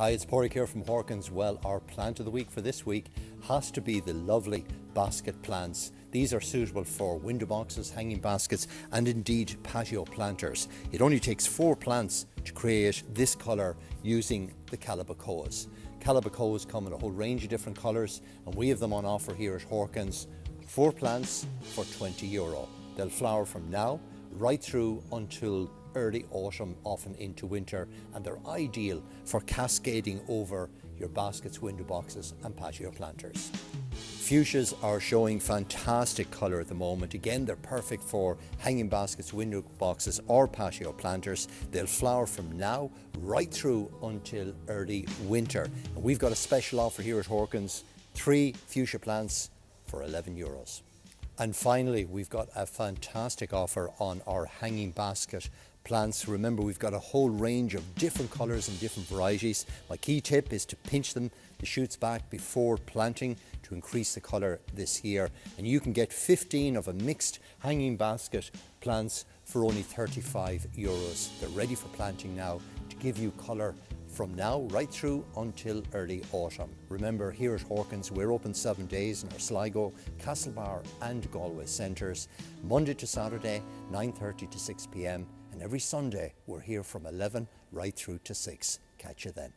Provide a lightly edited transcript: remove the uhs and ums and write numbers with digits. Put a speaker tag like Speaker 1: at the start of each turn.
Speaker 1: Hi, it's Porrick here from Horkans. Well, our plant of the week for this week has to be the lovely basket plants. These are suitable for window boxes, hanging baskets, and indeed patio planters. It only takes 4 plants to create this colour using the Calibrachoas. Calibrachoas come in a whole range of different colours, and we have them on offer here at Horkans. 4 plants for €20. They'll flower from now right through until early autumn, often into winter, and they're ideal for cascading over your baskets, window boxes and patio planters. Fuchsias are showing fantastic colour at the moment. Again, they're perfect for hanging baskets, window boxes or patio planters. They'll flower from now right through until early winter. And we've got a special offer here at Horkans, 3 fuchsia plants for €11. And finally, we've got a fantastic offer on our hanging basket plants. Remember, we've got a whole range of different colours and different varieties. My key tip is to pinch the shoots back before planting to increase the colour this year. And you can get 15 of a mixed hanging basket plants for only €35. They're ready for planting now to give you colour from now right through until early autumn. Remember, here at Horkans, we're open 7 days in our Sligo, Castlebar and Galway centres, Monday to Saturday, 9:30 to 6 p.m. and every Sunday we're here from 11 right through to 6. Catch you then.